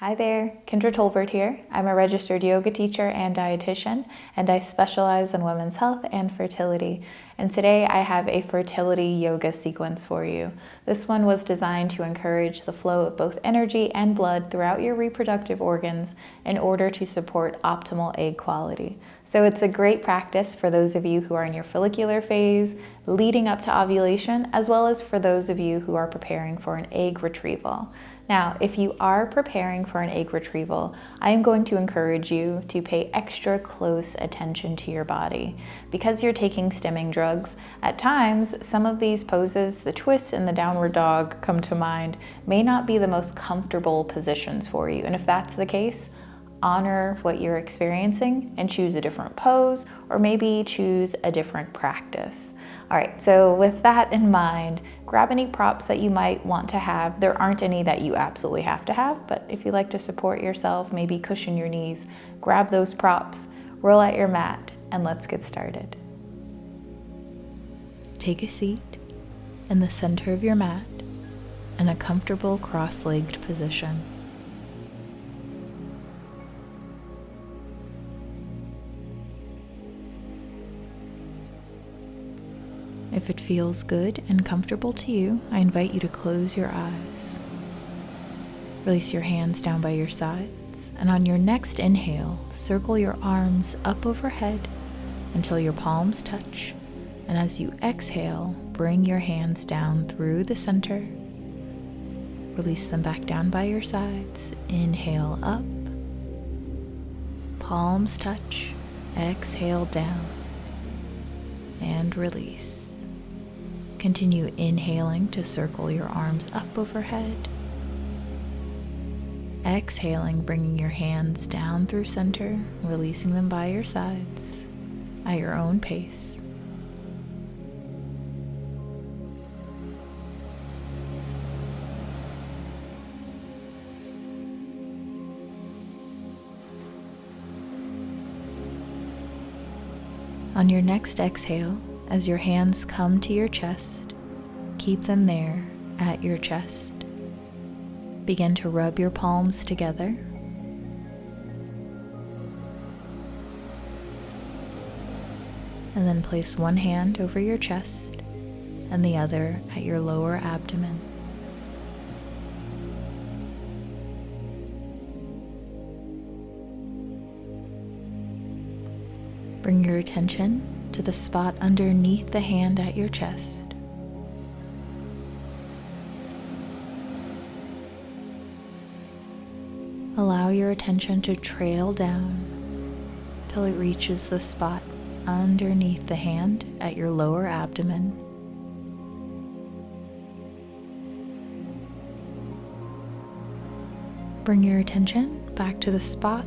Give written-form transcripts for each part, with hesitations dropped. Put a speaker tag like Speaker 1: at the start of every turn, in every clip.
Speaker 1: Hi there, Kendra Tolbert here. I'm a registered yoga teacher and dietitian, and I specialize in women's health and fertility. And today I have a fertility yoga sequence for you. This one was designed to encourage the flow of both energy and blood throughout your reproductive organs in order to support optimal egg quality. So it's a great practice for those of you who are in your follicular phase, leading up to ovulation, as well as for those of you who are preparing for an egg retrieval. Now, if you are preparing for an egg retrieval, I am going to encourage you to pay extra close attention to your body. Because you're taking stimming drugs, at times, some of these poses, the twist and the downward dog come to mind, may not be the most comfortable positions for you. And if that's the case, honor what you're experiencing and choose a different pose, or maybe choose a different practice. All right, so with that in mind, grab any props that you might want to have. There aren't any that you absolutely have to have, but if you like to support yourself, maybe cushion your knees, grab those props, roll out your mat, and let's get started. Take a seat in the center of your mat in a comfortable cross-legged position. If it feels good and comfortable to you, I invite you to close your eyes. Release your hands down by your sides, and on your next inhale, circle your arms up overhead until your palms touch. And as you exhale, bring your hands down through the center. Release them back down by your sides. Inhale up, palms touch, exhale down, and release. Continue inhaling to circle your arms up overhead. Exhaling, bringing your hands down through center, releasing them by your sides at your own pace. On your next exhale, as your hands come to your chest, keep them there at your chest. Begin to rub your palms together. And then place one hand over your chest and the other at your lower abdomen. Bring your attention to the spot underneath the hand at your chest. Allow your attention to trail down till it reaches the spot underneath the hand at your lower abdomen. Bring your attention back to the spot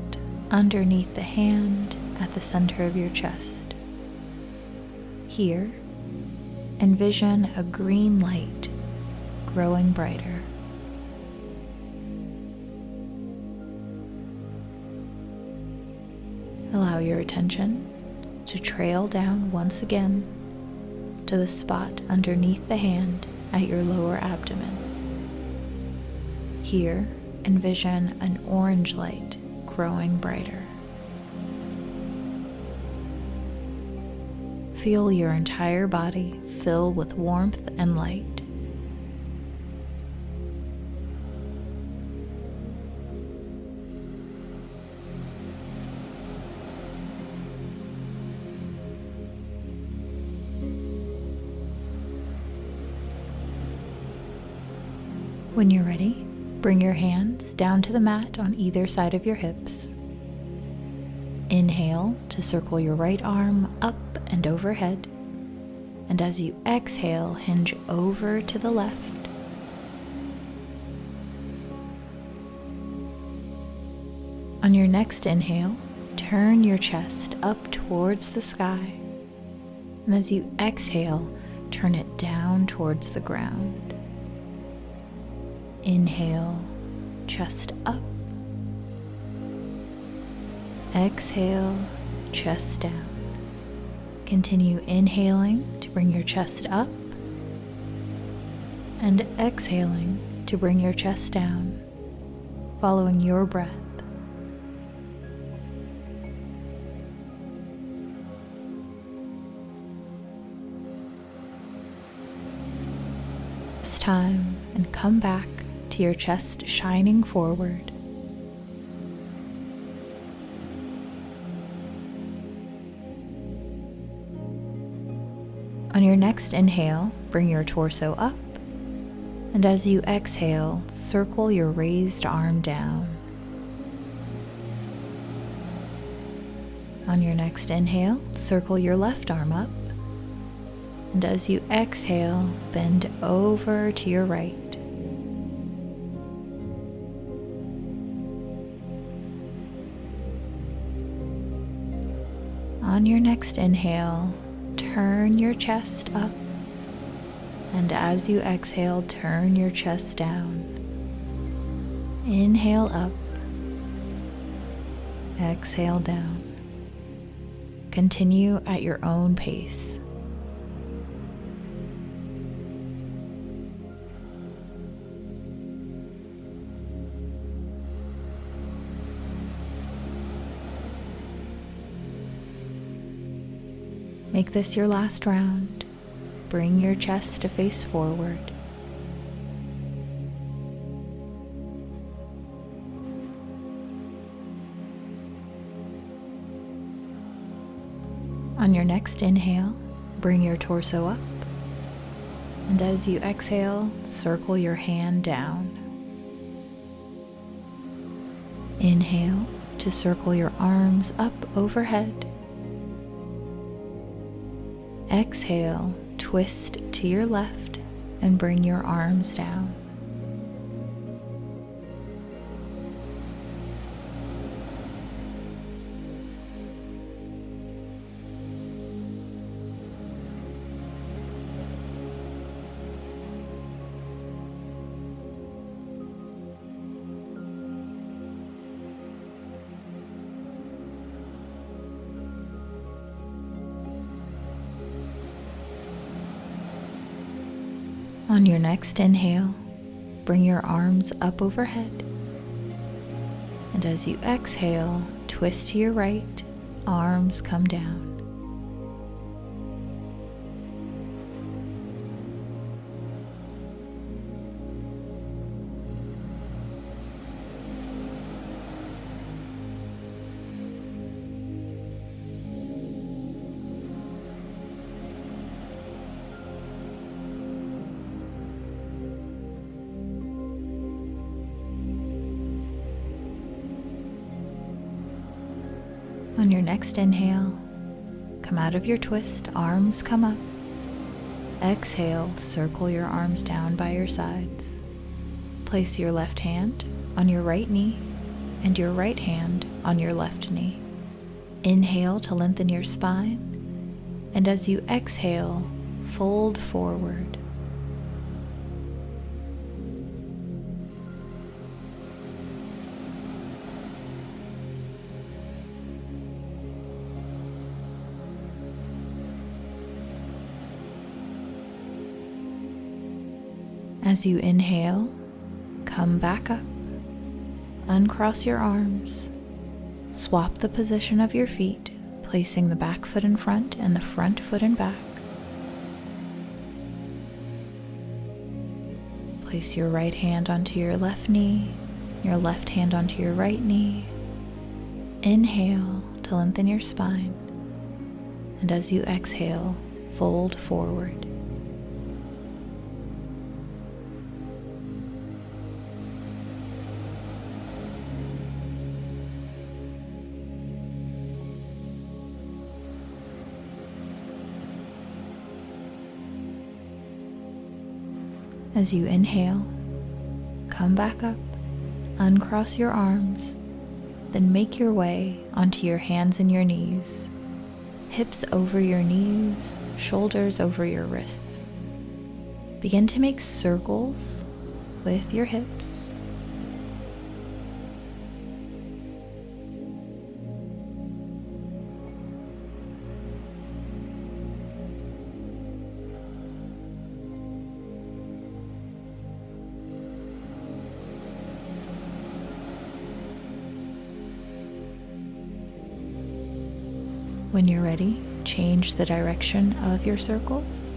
Speaker 1: underneath the hand at the center of your chest. Here, envision a green light growing brighter. Allow your attention to trail down once again to the spot underneath the hand at your lower abdomen. Here, envision an orange light growing brighter. Feel your entire body fill with warmth and light. When you're ready, bring your hands down to the mat on either side of your hips. Inhale to circle your right arm up and overhead, and as you exhale, hinge over to the left. On your next inhale, turn your chest up towards the sky, and as you exhale, turn it down towards the ground. Inhale, chest up. Exhale, chest down. Continue inhaling to bring your chest up and exhaling to bring your chest down following your breath. This time, and come back to your chest shining forward. On your next inhale, bring your torso up, and as you exhale, circle your raised arm down. On your next inhale, circle your left arm up, and as you exhale, bend over to your right. On your next inhale, turn your chest up, and as you exhale, turn your chest down. Inhale up, exhale down. Continue at your own pace. Make this your last round. Bring your chest to face forward. On your next inhale, bring your torso up, and as you exhale, circle your hand down. Inhale to circle your arms up overhead. Exhale, twist to your left and bring your arms down. On your next inhale, bring your arms up overhead. And as you exhale, twist to your right, arms come down. On your next inhale, come out of your twist, arms come up. Exhale, circle your arms down by your sides. Place your left hand on your right knee and your right hand on your left knee. Inhale to lengthen your spine, and as you exhale, fold forward. As you inhale, come back up, uncross your arms, swap the position of your feet, placing the back foot in front and the front foot in back. Place your right hand onto your left knee, your left hand onto your right knee. Inhale to lengthen your spine, and as you exhale, fold forward. As you inhale, come back up, uncross your arms, then make your way onto your hands and your knees, hips over your knees, shoulders over your wrists. Begin to make circles with your hips. When you're ready, change the direction of your circles.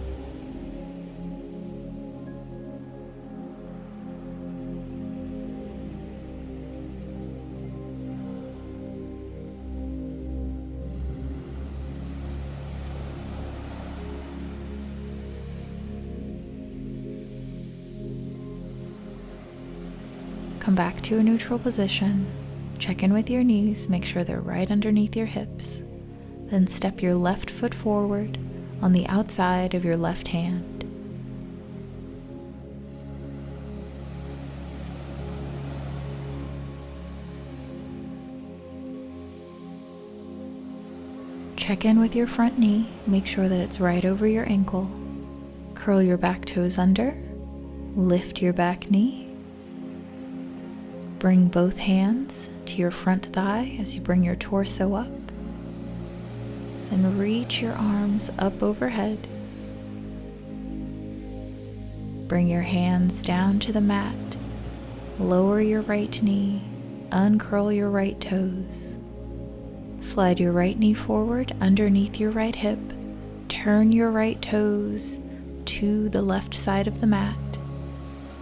Speaker 1: Come back to a neutral position. Check in with your knees, make sure they're right underneath your hips. Then step your left foot forward on the outside of your left hand. Check in with your front knee, make sure that it's right over your ankle. Curl your back toes under, lift your back knee. Bring both hands to your front thigh as you bring your torso up. And reach your arms up overhead. Bring your hands down to the mat. Lower your right knee. Uncurl your right toes. Slide your right knee forward underneath your right hip. Turn your right toes to the left side of the mat.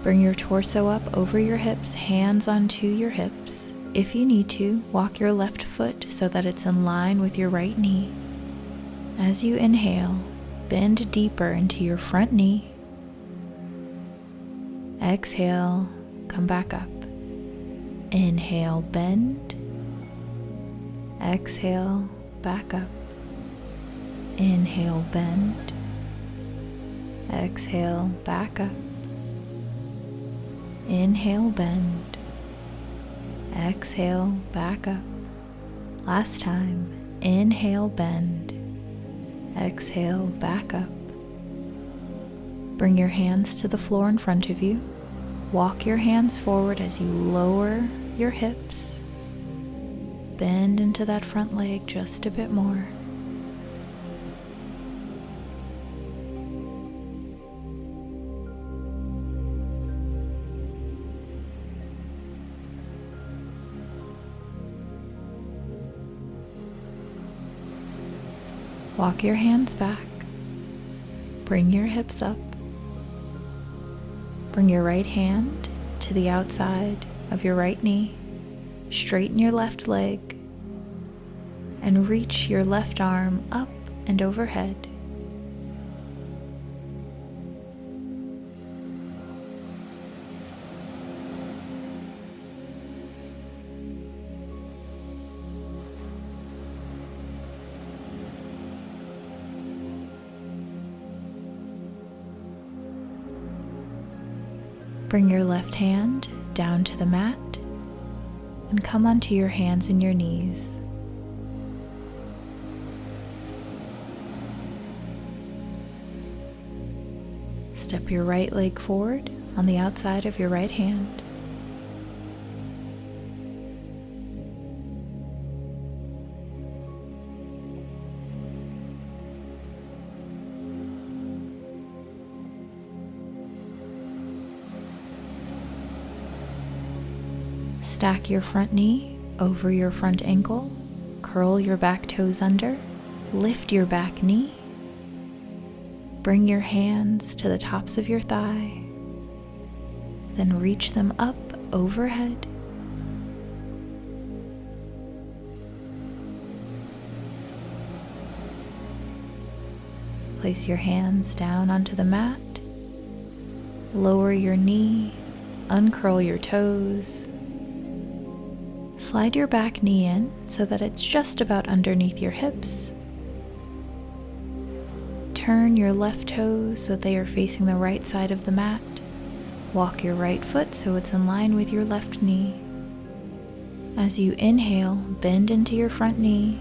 Speaker 1: Bring your torso up over your hips, hands onto your hips. If you need to, walk your left foot so that it's in line with your right knee. As you inhale, bend deeper into your front knee. Exhale, come back up. Inhale, bend. Exhale, back up. Inhale, bend. Exhale, back up. Inhale, bend. Exhale, back up. Last time. Inhale, bend. Exhale, back up. Bring your hands to the floor in front of you. Walk your hands forward as you lower your hips. Bend into that front leg just a bit more. Walk your hands back. Bring your hips up. Bring your right hand to the outside of your right knee. Straighten your left leg. And reach your left arm up and overhead. Bring your left hand down to the mat and come onto your hands and your knees. Step your right leg forward on the outside of your right hand. Stack your front knee over your front ankle, curl your back toes under, lift your back knee, bring your hands to the tops of your thigh, then reach them up overhead. Place your hands down onto the mat, lower your knee, uncurl your toes. Slide your back knee in so that it's just about underneath your hips. Turn your left toes so they are facing the right side of the mat. Walk your right foot so it's in line with your left knee. As you inhale, bend into your front knee.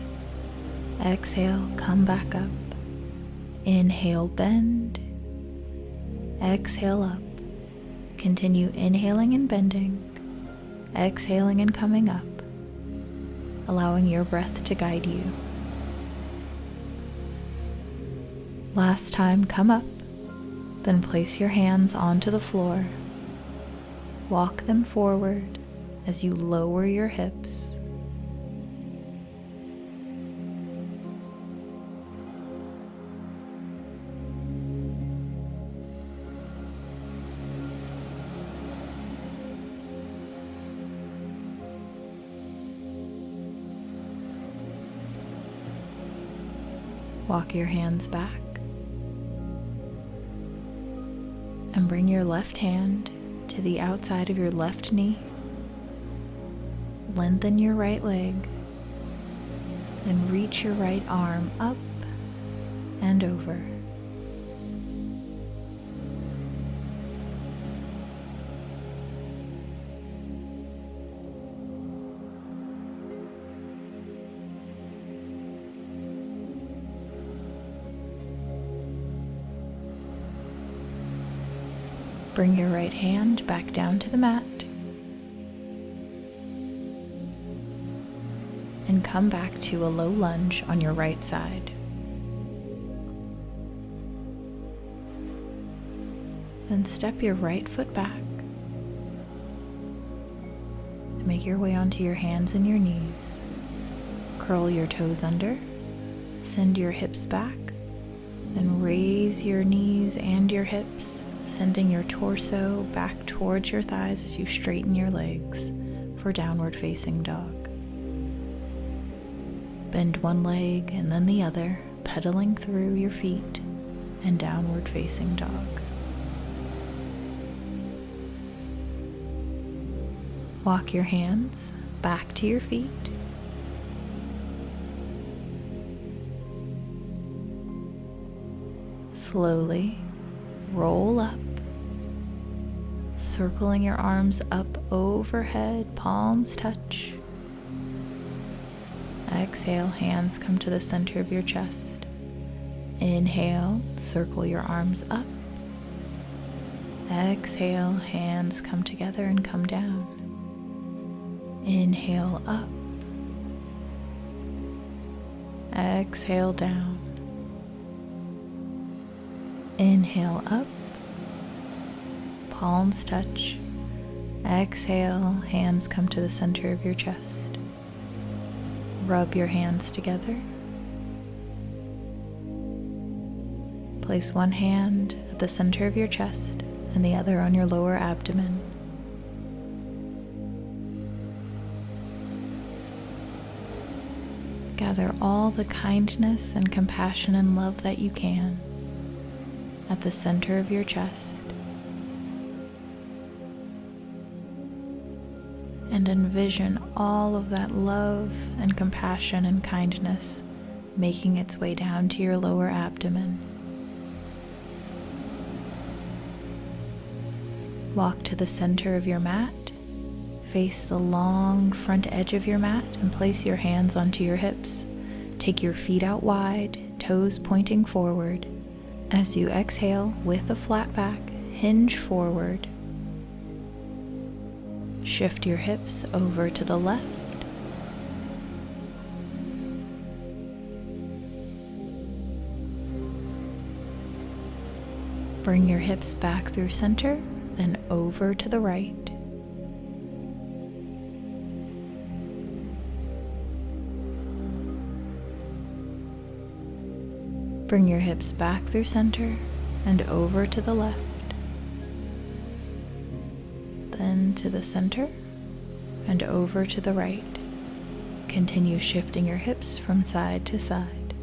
Speaker 1: Exhale, come back up. Inhale, bend. Exhale, up. Continue inhaling and bending. Exhaling and coming up, allowing your breath to guide you. Last time, come up, then place your hands onto the floor. Walk them forward as you lower your hips. Walk your hands back and bring your left hand to the outside of your left knee. Lengthen your right leg and reach your right arm up and over. Bring your right hand back down to the mat and come back to a low lunge on your right side. Then step your right foot back. Make your way onto your hands and your knees. Curl your toes under, send your hips back, then raise your knees and your hips, sending your torso back towards your thighs as you straighten your legs for downward facing dog. Bend one leg and then the other, pedaling through your feet and downward facing dog. Walk your hands back to your feet. Slowly roll up, circling your arms up overhead, palms touch. Exhale, hands come to the center of your chest. Inhale, circle your arms up. Exhale, hands come together and come down. Inhale up. Exhale down. Inhale up, palms touch. Exhale, hands come to the center of your chest. Rub your hands together. Place one hand at the center of your chest and the other on your lower abdomen. Gather all the kindness and compassion and love that you can at the center of your chest, and envision all of that love and compassion and kindness making its way down to your lower abdomen. Walk to the center of your mat, face the long front edge of your mat, and place your hands onto your hips. Take your feet out wide, toes pointing forward. As you exhale with a flat back, hinge forward. Shift your hips over to the left. Bring your hips back through center, then over to the right. Bring your hips back through center and over to the left. Then to the center and over to the right. Continue shifting your hips from side to side.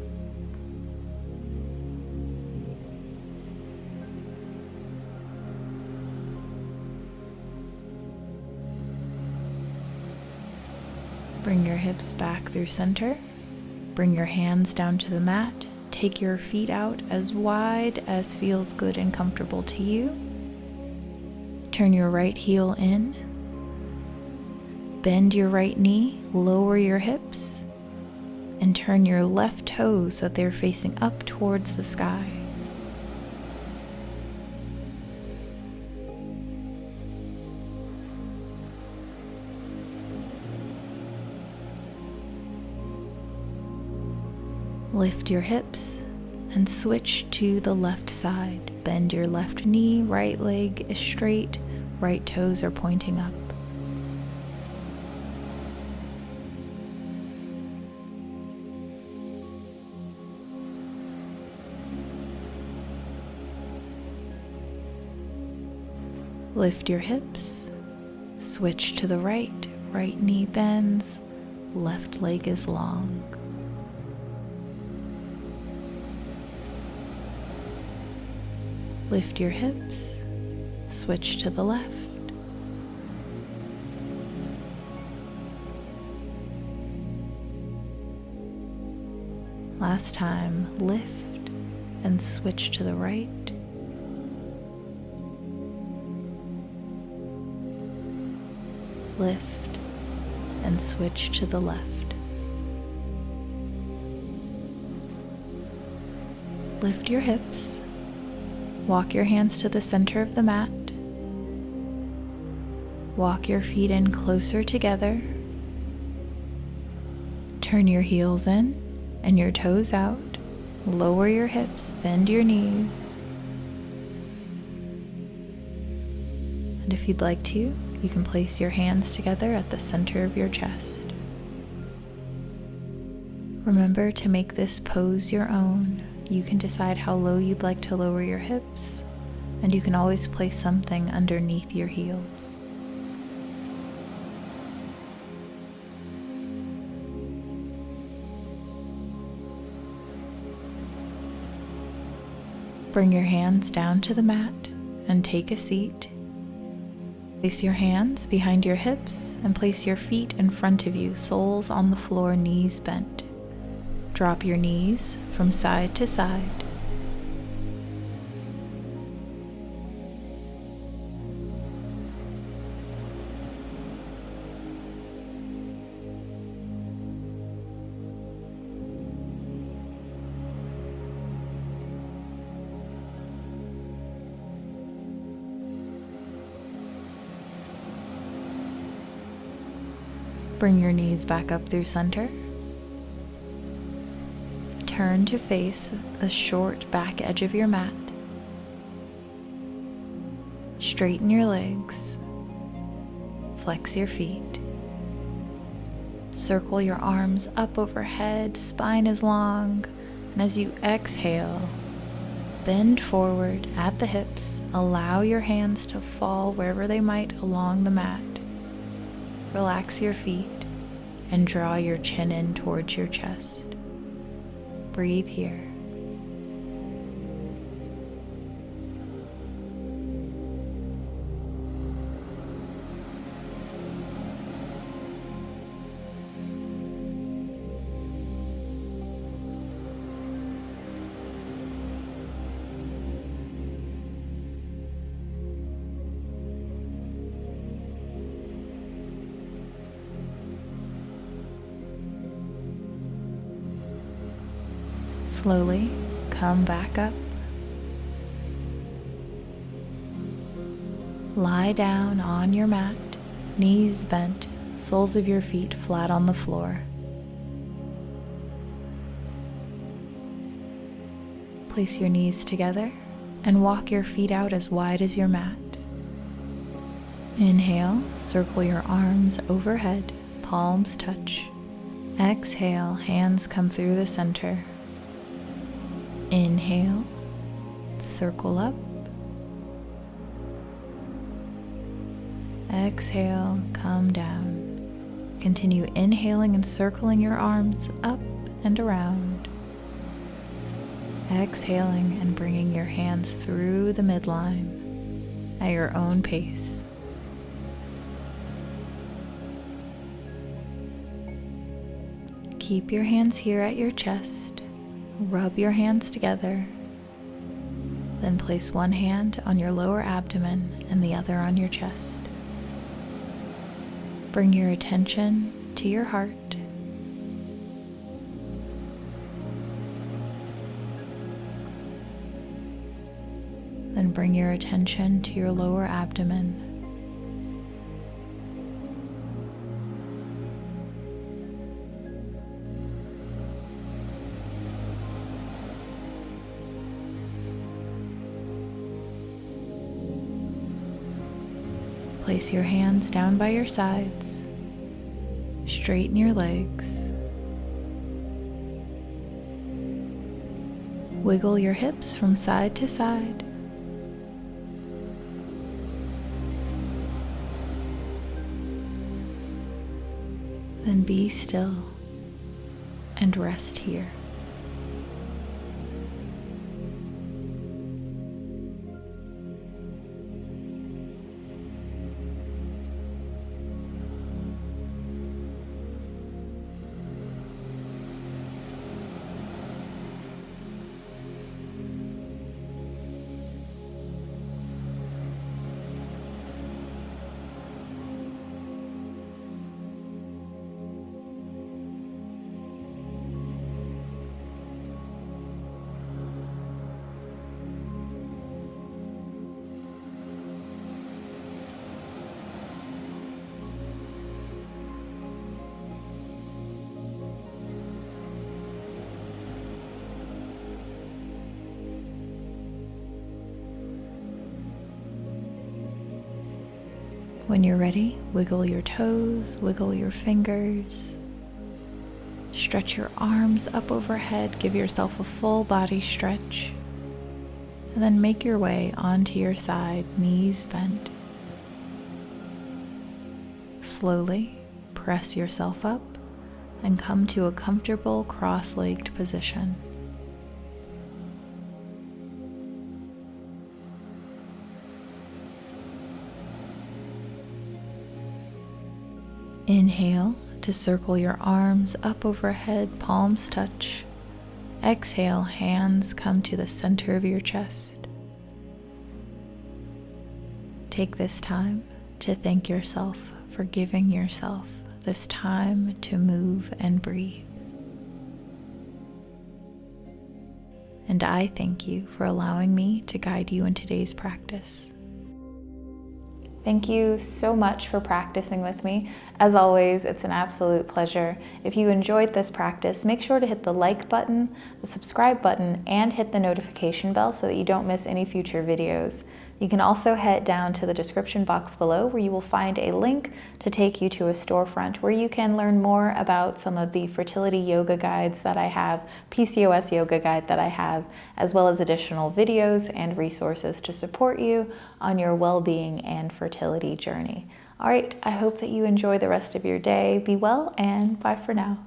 Speaker 1: Bring your hips back through center. Bring your hands down to the mat. Take your feet out as wide as feels good and comfortable to you. Turn your right heel in. Bend your right knee, lower your hips, and turn your left toes so they're facing up towards the sky. Lift your hips and switch to the left side. Bend your left knee, right leg is straight, right toes are pointing up. Lift your hips, switch to the right, right knee bends, left leg is long. Lift your hips, switch to the left. Last time, lift and switch to the right. Lift and switch to the left. Lift your hips. Walk your hands to the center of the mat. Walk your feet in closer together. Turn your heels in and your toes out. Lower your hips, bend your knees. And if you'd like to, you can place your hands together at the center of your chest. Remember to make this pose your own. You can decide how low you'd like to lower your hips, and you can always place something underneath your heels. Bring your hands down to the mat and take a seat. Place your hands behind your hips and place your feet in front of you, soles on the floor, knees bent. Drop your knees from side to side. Bring your knees back up through center. Turn to face the short back edge of your mat. Straighten your legs. Flex your feet. Circle your arms up overhead, spine is long, and as you exhale, bend forward at the hips. Allow your hands to fall wherever they might along the mat. Relax your feet and draw your chin in towards your chest. Breathe here. Slowly come back up. Lie down on your mat, knees bent, soles of your feet flat on the floor. Place your knees together and walk your feet out as wide as your mat. Inhale, circle your arms overhead, palms touch. Exhale, hands come through the center. Inhale, circle up. Exhale, come down. Continue inhaling and circling your arms up and around. Exhaling and bringing your hands through the midline at your own pace. Keep your hands here at your chest. Rub your hands together. Then place one hand on your lower abdomen and the other on your chest. Bring your attention to your heart. Then bring your attention to your lower abdomen. Place your hands down by your sides. Straighten your legs. Wiggle your hips from side to side. Then be still and rest here. When you're ready, wiggle your toes, wiggle your fingers. Stretch your arms up overhead, give yourself a full body stretch. And then make your way onto your side, knees bent. Slowly press yourself up and come to a comfortable cross-legged position. Inhale to circle your arms up overhead, palms touch. Exhale, hands come to the center of your chest. Take this time to thank yourself for giving yourself this time to move and breathe. And I thank you for allowing me to guide you in today's practice. Thank you so much for practicing with me. As always, it's an absolute pleasure. If you enjoyed this practice, make sure to hit the like button, the subscribe button, and hit the notification bell so that you don't miss any future videos. You can also head down to the description box below where you will find a link to take you to a storefront where you can learn more about some of the fertility yoga guides that I have, PCOS yoga guide that I have, as well as additional videos and resources to support you on your well-being and fertility journey. All right, I hope that you enjoy the rest of your day. Be well and bye for now.